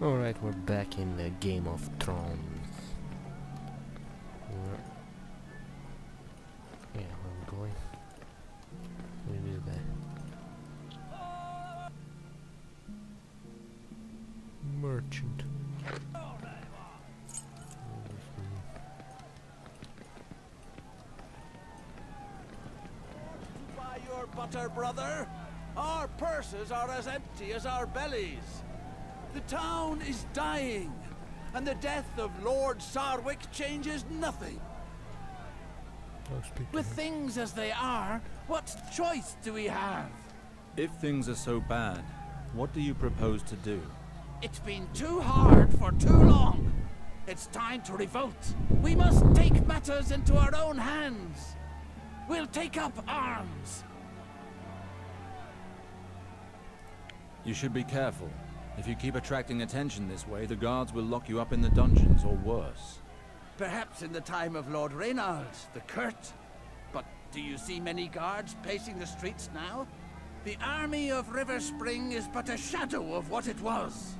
Alright, we're back in the Game of Thrones. Yeah, where are we going? Look at this guy. Merchant. Buy your butter, brother. Our purses are as empty as our bellies. The town is dying, and the death of Lord Sarwick changes nothing. With things as they are, what choice do we have? If things are so bad, what do you propose to do? It's been too hard for too long. It's time to revolt. We must take matters into our own hands. We'll take up arms. You should be careful. If you keep attracting attention this way, the guards will lock you up in the dungeons, or worse. Perhaps in the time of Lord Reynald, the Curt. But do you see many guards pacing the streets now? The army of River Spring is but a shadow of what it was.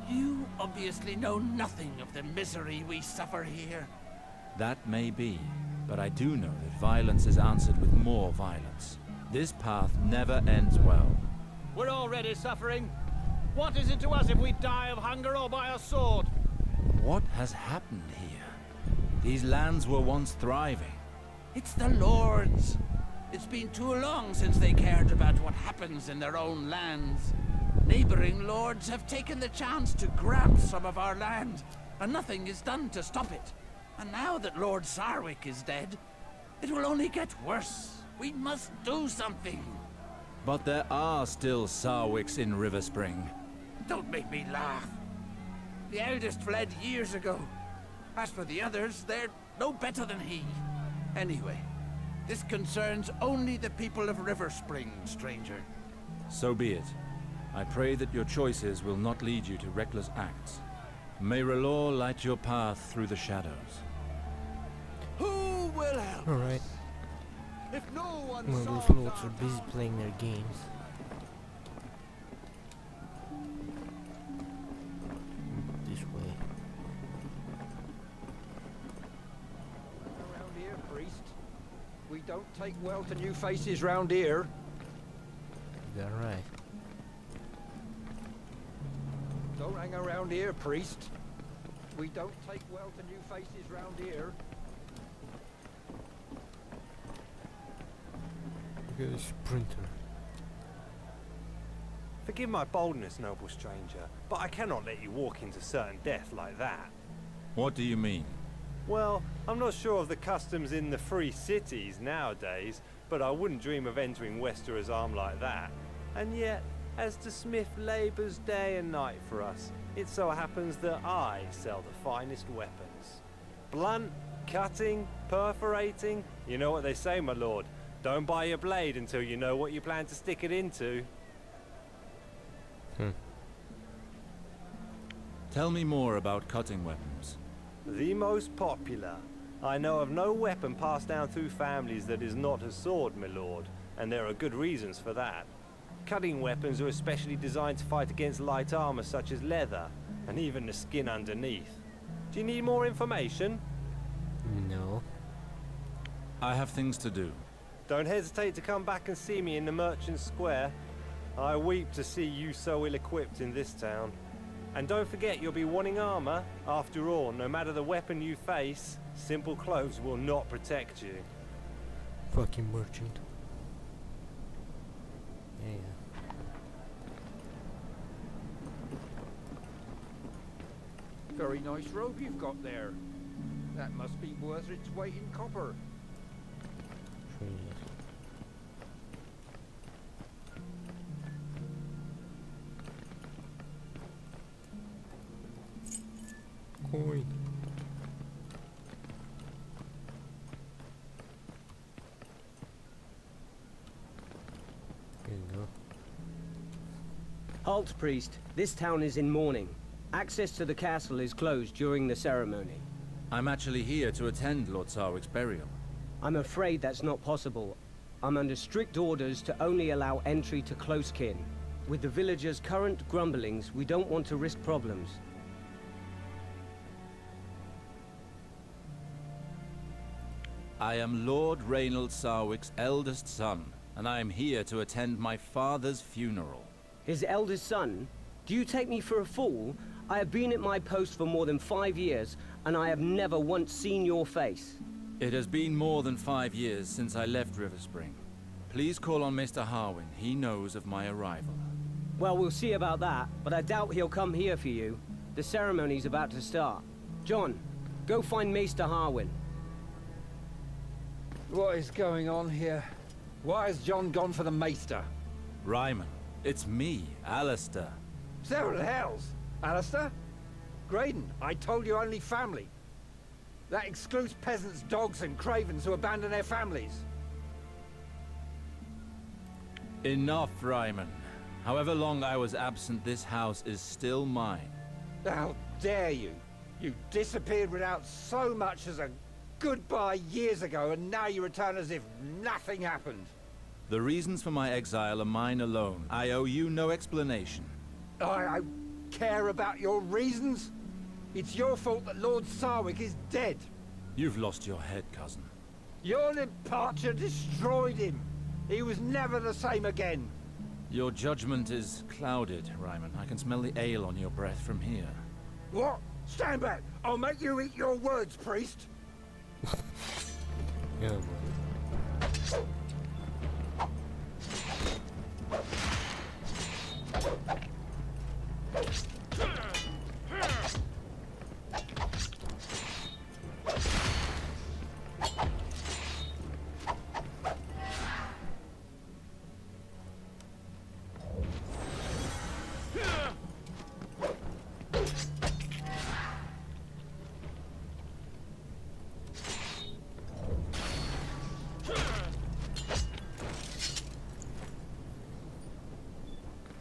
You obviously know nothing of the misery we suffer here. That may be, but I do know that violence is answered with more violence. This path never ends well. We're already suffering. What is it to us if we die of hunger or by a sword? What has happened here? These lands were once thriving. It's the Lords. It's been too long since they cared about what happens in their own lands. Neighboring lords have taken the chance to grab some of our land, and nothing is done to stop it. And now that Lord Sarwick is dead, it will only get worse. We must do something. But there are still Sarwicks in River Spring. Don't make me laugh. The eldest fled years ago. As for the others, they're no better than he. Anyway, this concerns only the people of River Spring, stranger. So be it. I pray that your choices will not lead you to reckless acts. May R'hllor light your path through the shadows. Who will help? Alright. If no one Well, solves those lords our are busy problem, playing their games. This way. Around here, priest. We don't take well to new faces round here. You got right. Don't hang around here, priest. We don't take well to new faces round here. Look at the sprinter. Forgive my boldness, noble stranger, but I cannot let you walk into certain death like that. What do you mean? Well, I'm not sure of the customs in the free cities nowadays, but I wouldn't dream of entering Westerer's arm like that. And yet, as the smith labours day and night for us, it so happens that I sell the finest weapons. Blunt, cutting, perforating, you know what they say, my lord. Don't buy your blade until you know what you plan to stick it into. Tell me more about cutting weapons. The most popular. I know of no weapon passed down through families that is not a sword, my lord, and there are good reasons for that. Cutting weapons are especially designed to fight against light armor such as leather, and even the skin underneath. Do you need more information? No. I have things to do. Don't hesitate to come back and see me in the Merchant Square. I weep to see you so ill-equipped in this town. And don't forget you'll be wanting armor. After all, no matter the weapon you face, simple clothes will not protect you. Fucking merchant. Yeah. Very nice robe you've got there. That must be worth its weight in copper. Trees. Coin. There you go. Halt, priest. This town is in mourning. Access to the castle is closed during the ceremony. I'm actually here to attend Lord Sarwick's burial. I'm afraid that's not possible. I'm under strict orders to only allow entry to close kin. With the villagers' current grumblings, we don't want to risk problems. I am Lord Raynald Sarwick's eldest son, and I am here to attend my father's funeral. His eldest son? Do you take me for a fool? I have been at my post for more than 5 years, and I have never once seen your face. It has been more than 5 years since I left Riverspring. Please call on Mr. Harwin. He knows of my arrival. Well, we'll see about that, but I doubt he'll come here for you. The ceremony's about to start. John, go find Maester Harwin. What is going on here? Why has John gone for the Maester? Ryman, it's me, Alistair. Several hells! Alistair? Graydon, I told you only family. That excludes peasants, dogs, and cravens who abandon their families. Enough, Ryman. However long I was absent, this house is still mine. How dare you? You disappeared without so much as a goodbye years ago, and now you return as if nothing happened. The reasons for my exile are mine alone. I owe you no explanation. I care about your reasons? It's your fault that Lord Sarwick is dead. You've lost your head, cousin. Your departure destroyed him. He was never the same again. Your judgment is clouded, Ryman. I can smell the ale on your breath from here. What? Stand back! I'll make you eat your words, priest! Yeah, man.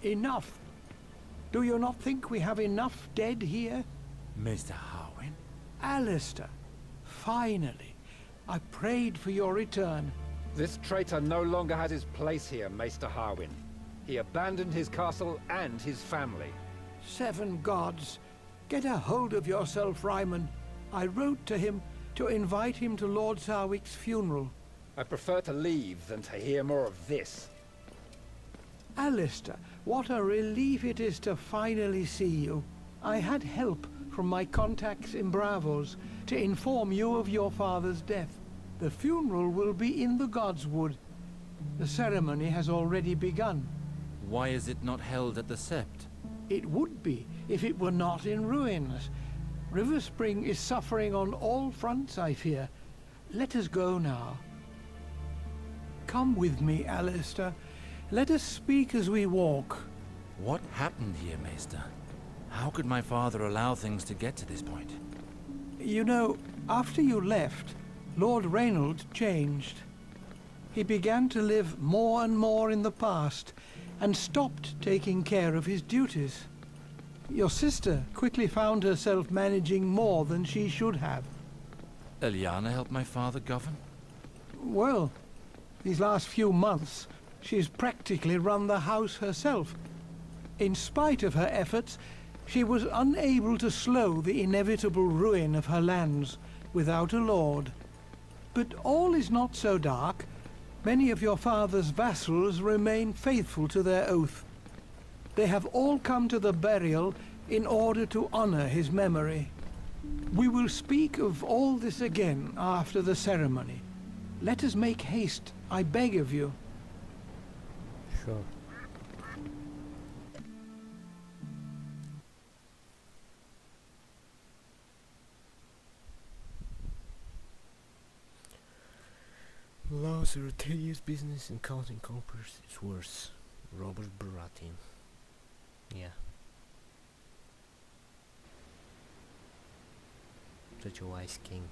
Enough. Do you not think we have enough dead here? Mr. Harwin? Alistair, finally. I prayed for your return. This traitor no longer has his place here, Maester Harwin. He abandoned his castle and his family. 7 gods. Get a hold of yourself, Ryman. I wrote to him to invite him to Lord Sarwick's funeral. I prefer to leave than to hear more of this. Alistair, what a relief it is to finally see you. I had help from my contacts in Bravos to inform you of your father's death. The funeral will be in the Godswood. The ceremony has already begun. Why is it not held at the Sept? It would be if it were not in ruins. Riverspring is suffering on all fronts, I fear. Let us go now. Come with me, Alistair. Let us speak as we walk. What happened here, Maester? How could my father allow things to get to this point? You know, after you left, Lord Raynald changed. He began to live more and more in the past, and stopped taking care of his duties. Your sister quickly found herself managing more than she should have. Eliana helped my father govern? Well, these last few months, she's practically run the house herself. In spite of her efforts, she was unable to slow the inevitable ruin of her lands without a lord. But all is not so dark. Many of your father's vassals remain faithful to their oath. They have all come to the burial in order to honor his memory. We will speak of all this again after the ceremony. Let us make haste, I beg of you. Sure. Laws are a tedious business and counting coppers is worse. Robert Baratheon. Yeah. Such a wise king.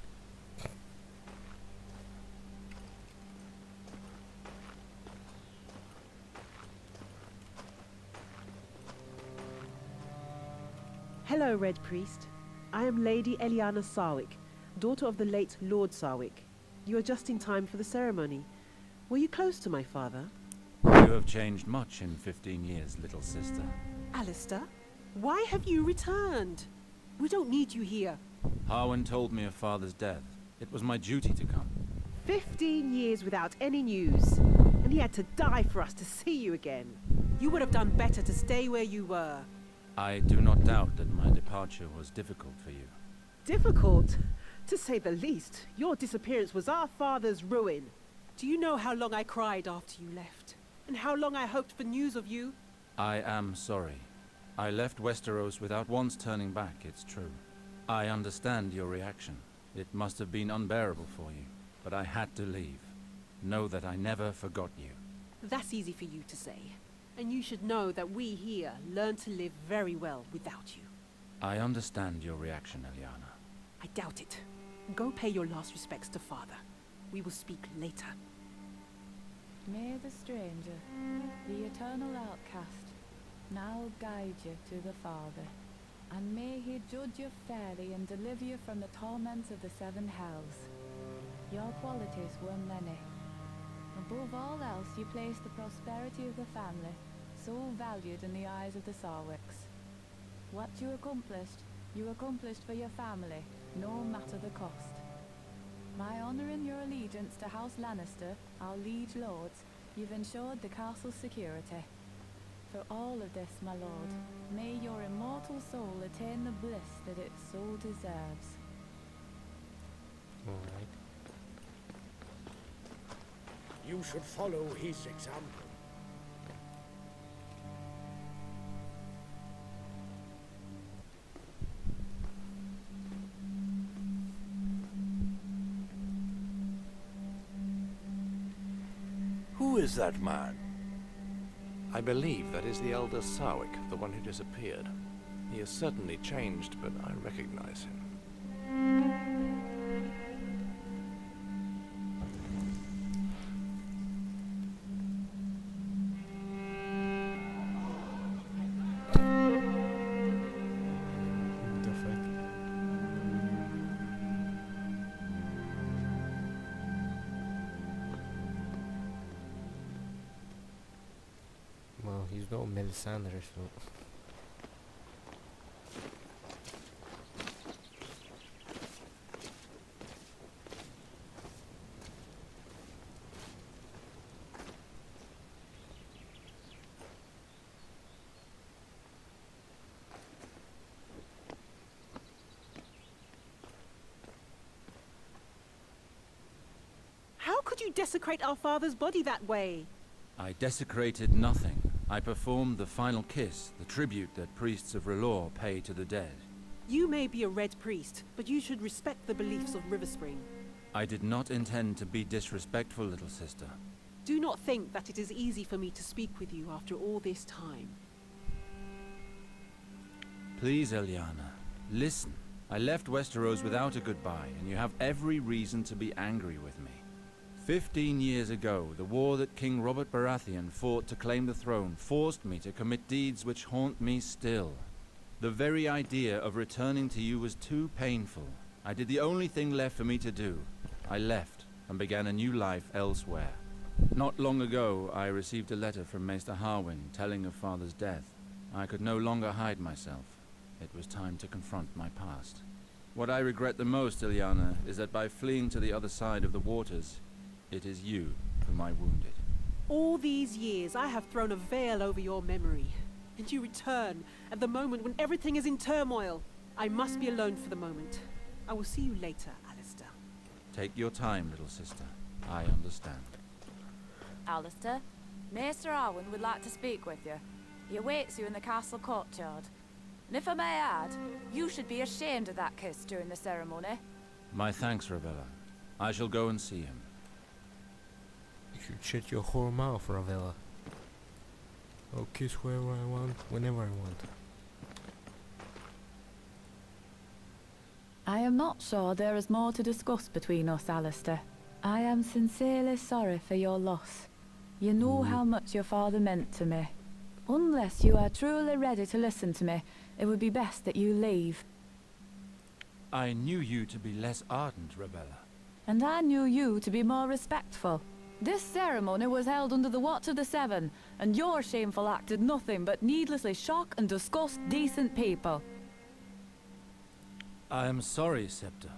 Hello, Red Priest. I am Lady Eliana Sarwick, daughter of the late Lord Sarwick. You are just in time for the ceremony. Were you close to my father? You have changed much in 15 years, little sister. Alistair, why have you returned? We don't need you here. Harwin told me of father's death. It was my duty to come. 15 years without any news, and he had to die for us to see you again. You would have done better to stay where you were. I do not doubt that my departure was difficult for you. Difficult? To say the least. Your disappearance was our father's ruin. Do you know how long I cried after you left? And how long I hoped for news of you? I am sorry. I left Westeros without once turning back, it's true. I understand your reaction. It must have been unbearable for you, but I had to leave. Know that I never forgot you. That's easy for you to say. And you should know that we here learn to live very well without you. I understand your reaction, Eliana. I doubt it. Go pay your last respects to father. We will speak later. May the stranger, the eternal outcast, now guide you to the Father, and may he judge you fairly and deliver you from the torments of the seven hells. Your qualities were many. Above all else, you placed the prosperity of the family, so valued in the eyes of the Sarwicks. What you accomplished for your family, no matter the cost. By honouring your allegiance to House Lannister, our liege lords, you've ensured the castle's security. For all of this, my lord, may your immortal soul attain the bliss that it so deserves. Alright. You should follow his example. Who is that man? I believe that is the elder Sarwick, the one who disappeared. He has certainly changed, but I recognize him. What the fuck? Well, he's not Melisandre, so... How could you desecrate our father's body that way? I desecrated nothing. I performed the final kiss, the tribute that priests of R'hllor pay to the dead. You may be a red priest, but you should respect the beliefs of Riverspring. I did not intend to be disrespectful, little sister. Do not think that it is easy for me to speak with you after all this time. Please, Eliana, listen. I left Westeros without a goodbye, and you have every reason to be angry with me. 15 years ago, the war that King Robert Baratheon fought to claim the throne forced me to commit deeds which haunt me still. The very idea of returning to you was too painful. I did the only thing left for me to do. I left and began a new life elsewhere. Not long ago, I received a letter from Maester Harwin telling of father's death. I could no longer hide myself. It was time to confront my past. What I regret the most, Eliana, is that by fleeing to the other side of the waters, it is you whom I wounded. All these years, I have thrown a veil over your memory. And you return at the moment when everything is in turmoil. I must be alone for the moment. I will see you later, Alistair. Take your time, little sister. I understand. Alistair, Maester Arwen would like to speak with you. He awaits you in the castle courtyard. And if I may add, you should be ashamed of that kiss during the ceremony. My thanks, Ravella. I shall go and see him. You should shut your whore mouth, Ravella. I'll kiss whoever I want, whenever I want. I am not sure there is more to discuss between us, Alistair. I am sincerely sorry for your loss. You know how much your father meant to me. Unless you are truly ready to listen to me, it would be best that you leave. I knew you to be less ardent, Ravella. And I knew you to be more respectful. This ceremony was held under the watch of the Seven, and your shameful act did nothing but needlessly shock and disgust decent people. I am sorry, Scepter.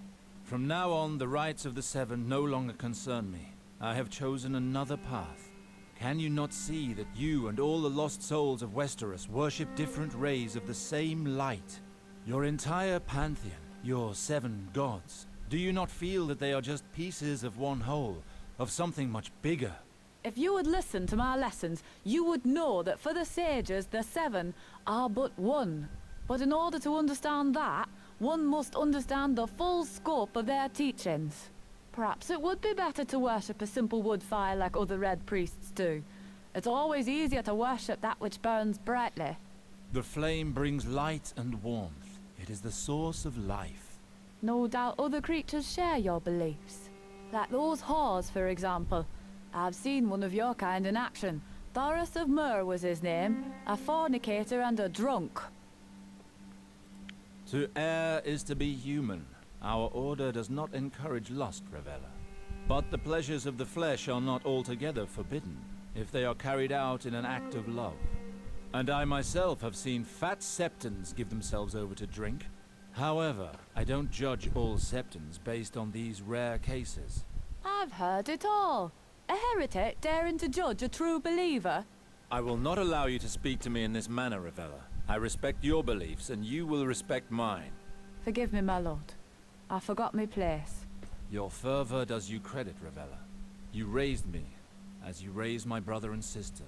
From now on, the rights of the Seven no longer concern me. I have chosen another path. Can you not see that you and all the lost souls of Westeros worship different rays of the same light? Your entire pantheon, your 7 gods, do you not feel that they are just pieces of one whole, of something much bigger? If you would listen to my lessons, you would know that for the sages, the 7 are but one. But in order to understand that, one must understand the full scope of their teachings. Perhaps it would be better to worship a simple wood fire like other red priests do. It's always easier to worship that which burns brightly. The flame brings light and warmth. It is the source of life. No doubt other creatures share your beliefs. Like those whores, for example. I've seen one of your kind in action. Thoros of Myr was his name. A fornicator and a drunk. To err is to be human. Our order does not encourage lust, Ravella. But the pleasures of the flesh are not altogether forbidden, if they are carried out in an act of love. And I myself have seen fat septons give themselves over to drink. However, I don't judge all septons based on these rare cases. I've heard it all. A heretic daring to judge a true believer? I will not allow you to speak to me in this manner, Ravella. I respect your beliefs, and you will respect mine. Forgive me, my lord. I forgot my place. Your fervor does you credit, Ravella. You raised me, as you raised my brother and sister.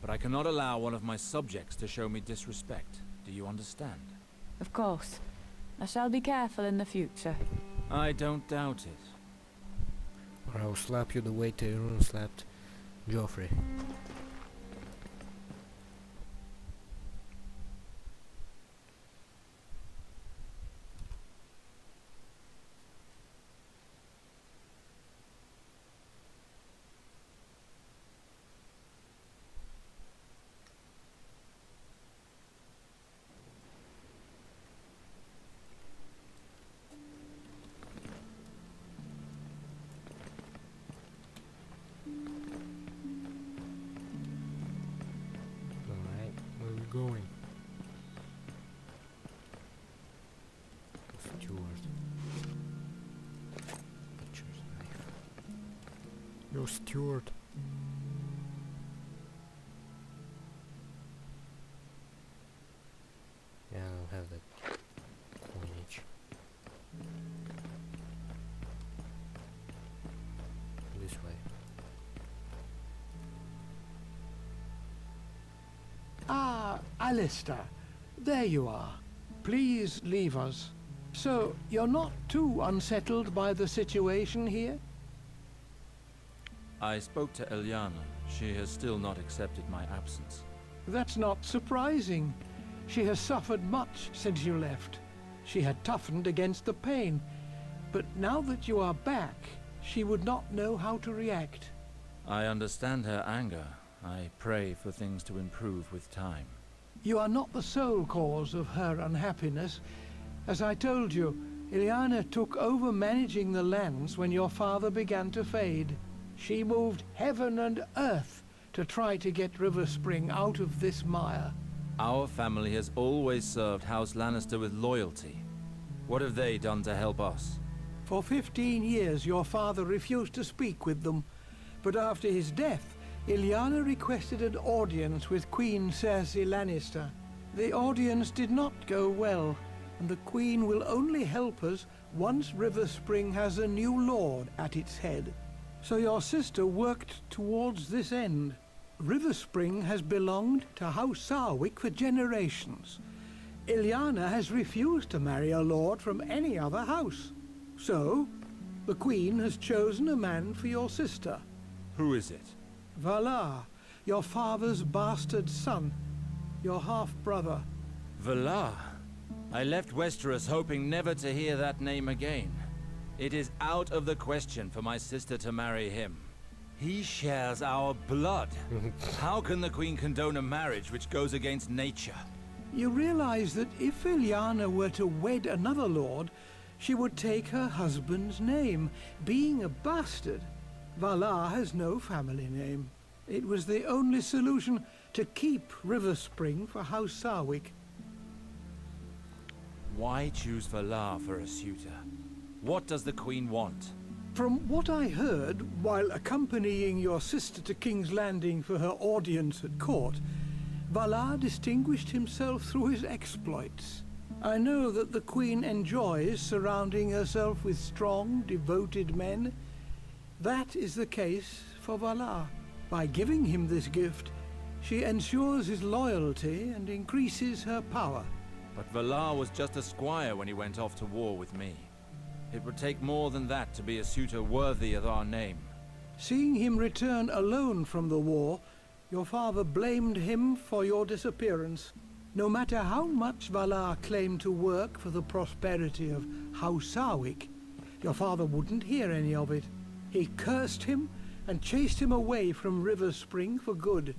But I cannot allow one of my subjects to show me disrespect. Do you understand? Of course. I shall be careful in the future. I don't doubt it. Or I will slap you the way Tyrone slapped Joffrey. Going. Steward. Butcher's knife. Yo, steward. Yeah, I don't have that coinage. This way. Ah, Alistair. There you are. Please leave us. So, you're not too unsettled by the situation here? I spoke to Eliana. She has still not accepted my absence. That's not surprising. She has suffered much since you left. She had toughened against the pain. But now that you are back, she would not know how to react. I understand her anger. I pray for things to improve with time. You are not the sole cause of her unhappiness. As I told you, Ileana took over managing the lands when your father began to fade. She moved heaven and earth to try to get River Spring out of this mire. Our family has always served House Lannister with loyalty. What have they done to help us? For 15 years your father refused to speak with them, but after his death, Ileana requested an audience with Queen Cersei Lannister. The audience did not go well, and the Queen will only help us once River Spring has a new lord at its head. So your sister worked towards this end. River Spring has belonged to House Sarwick for generations. Ileana has refused to marry a lord from any other house. So, the Queen has chosen a man for your sister. Who is it? Valar, your father's bastard son, your half-brother. Valar? I left Westeros hoping never to hear that name again. It is out of the question for my sister to marry him. He shares our blood. How can the Queen condone a marriage which goes against nature? You realize that if Ileana were to wed another lord, she would take her husband's name, being a bastard. Valar has no family name. It was the only solution to keep River Spring for House Sarwick. Why choose Valar for a suitor? What does the Queen want? From what I heard while accompanying your sister to King's Landing for her audience at court, Valar distinguished himself through his exploits. I know that the Queen enjoys surrounding herself with strong, devoted men. That is the case for Valar. By giving him this gift, she ensures his loyalty and increases her power. But Valar was just a squire when he went off to war with me. It would take more than that to be a suitor worthy of our name. Seeing him return alone from the war, your father blamed him for your disappearance. No matter how much Valar claimed to work for the prosperity of House Sarwick, your father wouldn't hear any of it. He cursed him and chased him away from River Spring for good.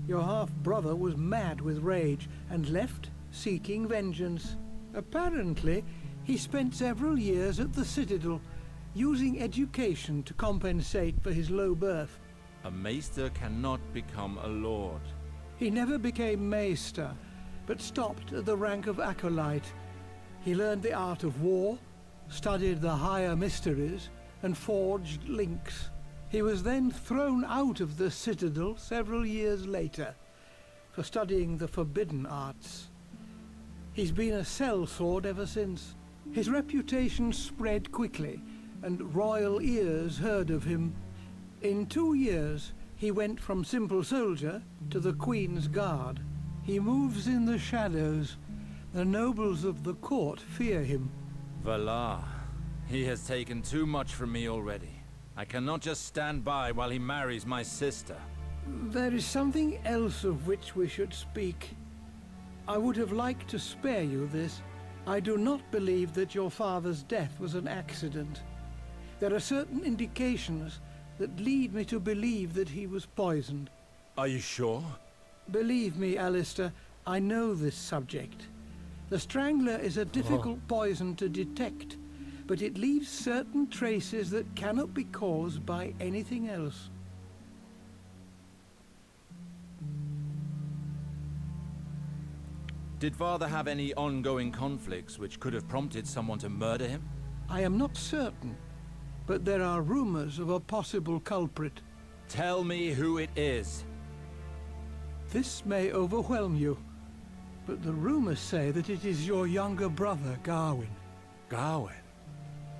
Your half-brother was mad with rage and left seeking vengeance. Apparently, he spent several years at the Citadel, using education to compensate for his low birth. A maester cannot become a lord. He never became maester, but stopped at the rank of acolyte. He learned the art of war, studied the higher mysteries, and forged links. He was then thrown out of the Citadel several years later for studying the forbidden arts. He's been a sellsword ever since. His reputation spread quickly, and royal ears heard of him. In 2 years, he went from simple soldier to the Queen's Guard. He moves in the shadows. The nobles of the court fear him. Valar. He has taken too much from me already. I cannot just stand by while he marries my sister. There is something else of which we should speak. I would have liked to spare you this. I do not believe that your father's death was an accident. There are certain indications that lead me to believe that he was poisoned. Are you sure? Believe me, Alistair, I know this subject. The Strangler is a difficult poison to detect, but it leaves certain traces that cannot be caused by anything else. Did father have any ongoing conflicts which could have prompted someone to murder him? I am not certain, but there are rumors of a possible culprit. Tell me who it is. This may overwhelm you, but the rumors say that it is your younger brother, Gawain. Gawain?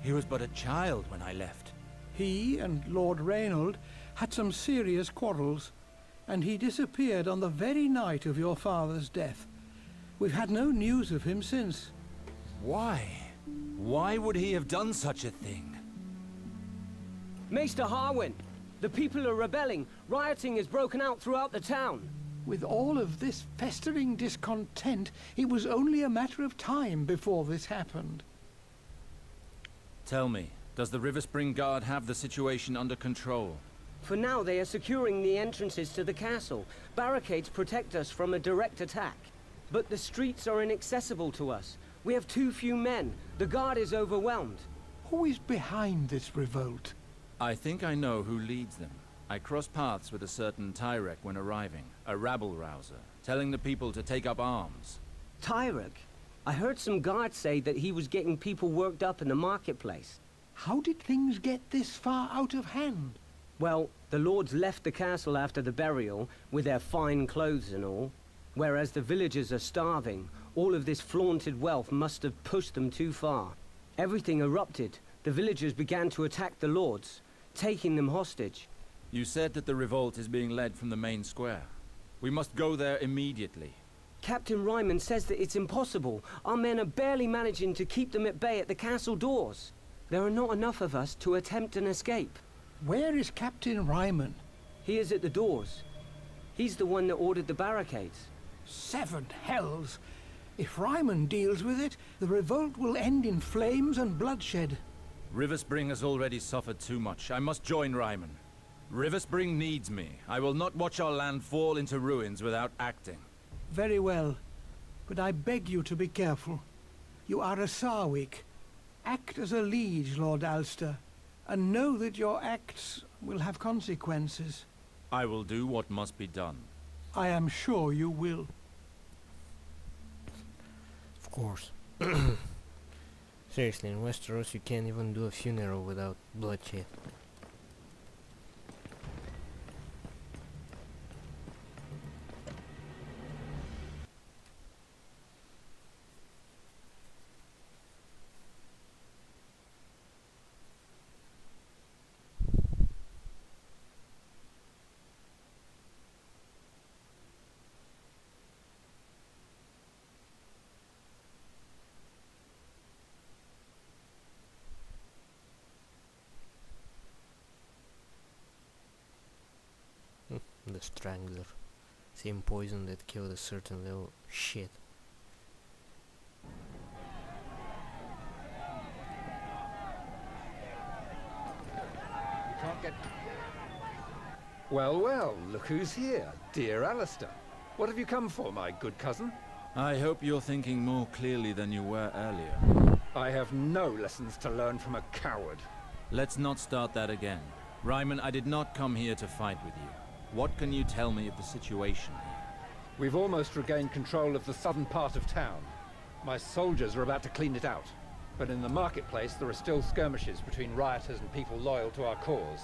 He was but a child when I left. He and Lord Reynold had some serious quarrels, and he disappeared on the very night of your father's death. We've had no news of him since. Why? Why would he have done such a thing? Maester Harwin, the people are rebelling. Rioting has broken out throughout the town. With all of this festering discontent, it was only a matter of time before this happened. Tell me, does the River Spring Guard have the situation under control? For now, they are securing the entrances to the castle. Barricades protect us from a direct attack. But the streets are inaccessible to us. We have too few men. The guard is overwhelmed. Who is behind this revolt? I think I know who leads them. I crossed paths with a certain Tyrek when arriving, a rabble-rouser, telling the people to take up arms. Tyrek? I heard some guards say that he was getting people worked up in the marketplace. How did things get this far out of hand? Well, the lords left the castle after the burial, with their fine clothes and all. Whereas the villagers are starving, all of this flaunted wealth must have pushed them too far. Everything erupted. The villagers began to attack the lords, taking them hostage. You said that the revolt is being led from the main square. We must go there immediately. Captain Ryman says that it's impossible. Our men are barely managing to keep them at bay at the castle doors. There are not enough of us to attempt an escape. Where is Captain Ryman? He is at the doors. He's the one that ordered the barricades. 7 hells! If Ryman deals with it, the revolt will end in flames and bloodshed. River Spring has already suffered too much. I must join Ryman. River Spring needs me. I will not watch our land fall into ruins without acting. Very well, but I beg you to be careful. You are a Sarwick. Act as a liege, Lord Alster. and know that your acts will have consequences. I will do what must be done. I am sure you will. Of course. Seriously, in Westeros you can't even do a funeral without bloodshed. The Strangler. Same poison that killed a certain level. Shit. You can't get... Well, well, look who's here. Dear Alistair. What have you come for, my good cousin? I hope you're thinking more clearly than you were earlier. I have no lessons to learn from a coward. Let's not start that again. Ryman, I did not come here to fight with you. What can you tell me of the situation here? We've almost regained control of the southern part of town. My soldiers are about to clean it out. But in the marketplace there are still skirmishes between rioters and people loyal to our cause.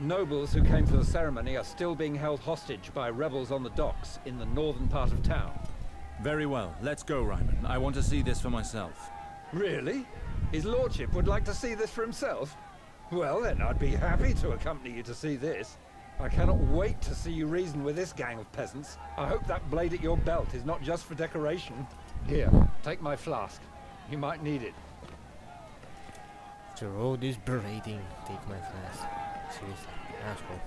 Nobles who came for the ceremony are still being held hostage by rebels on the docks in the northern part of town. Very well, let's go, Ryman. I want to see this for myself. Really? His lordship would like to see this for himself? Well then, I'd be happy to accompany you to see this. I cannot wait to see you reason with this gang of peasants. I hope that blade at your belt is not just for decoration. Here, take my flask. You might need it. After all this berating, take my flask. Seriously, asshole.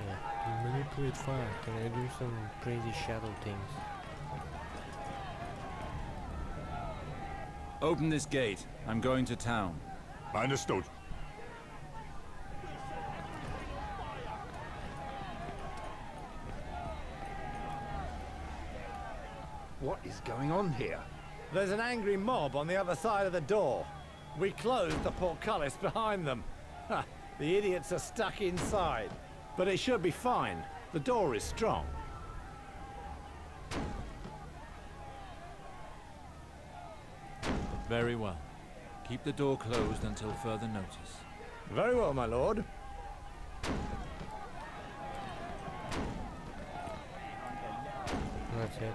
Yeah, manipulate fire. Can I do some crazy shadow things? Open this gate. I'm going to town. Understood. What is going on here? There's an angry mob on the other side of the door. We closed the portcullis behind them. Ha! The idiots are stuck inside. But it should be fine. The door is strong. Very well. Keep the door closed until further notice. Very well, my lord. That's it.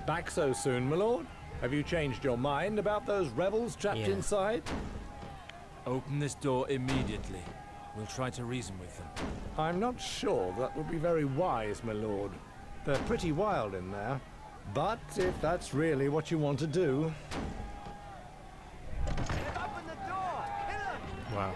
Back so soon, my lord? Have you changed your mind about those rebels trapped inside? Open this door immediately. We'll try to reason with them. I'm not sure that would be very wise, my lord. They're pretty wild in there. But if that's really what you want to do... Open the door! Kill him! Wow.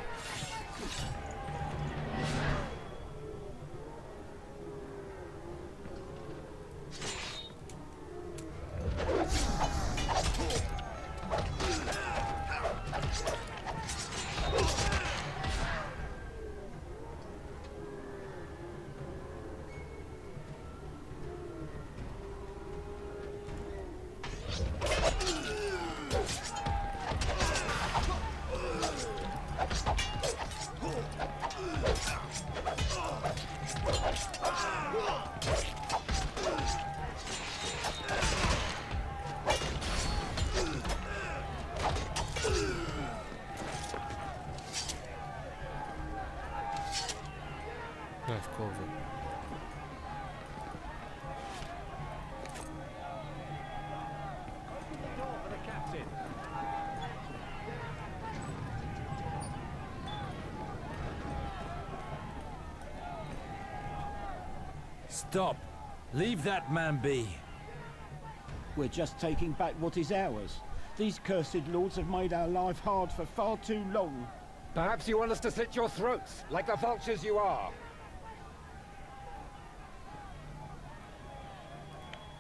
Let's close it. Open the door for the captain. Stop! Leave that man be! We're just taking back what is ours. These cursed lords have made our life hard for far too long. Perhaps you want us to slit your throats, like the vultures you are.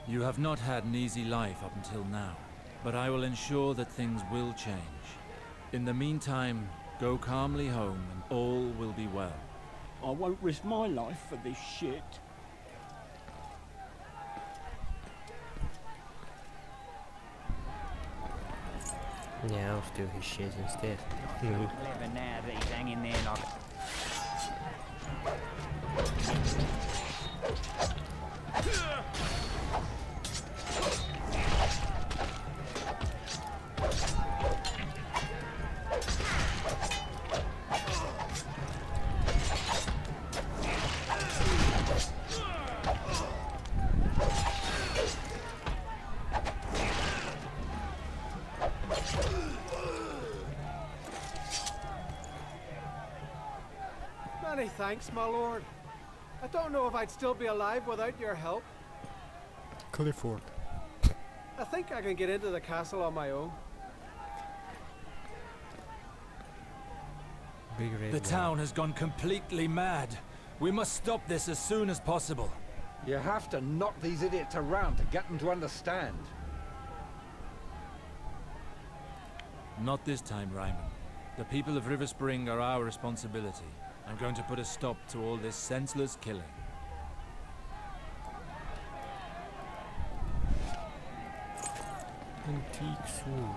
You have not had an easy life up until now, but I will ensure that things will change. In the meantime, go calmly home and all will be well. I won't risk my life for this shit. Yeah, I'll do his shit instead. Clever now that he's hanging there like... Many thanks, my lord. I don't know if I'd still be alive without your help. Clifford. I think I can get into the castle on my own. Big red The town has gone completely mad. We must stop this as soon as possible. You have to knock these idiots around to get them to understand. Not this time, Ryman. The people of River Spring are our responsibility. I'm going to put a stop to all this senseless killing. Antique sword.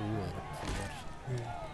Ooh, I don't see that.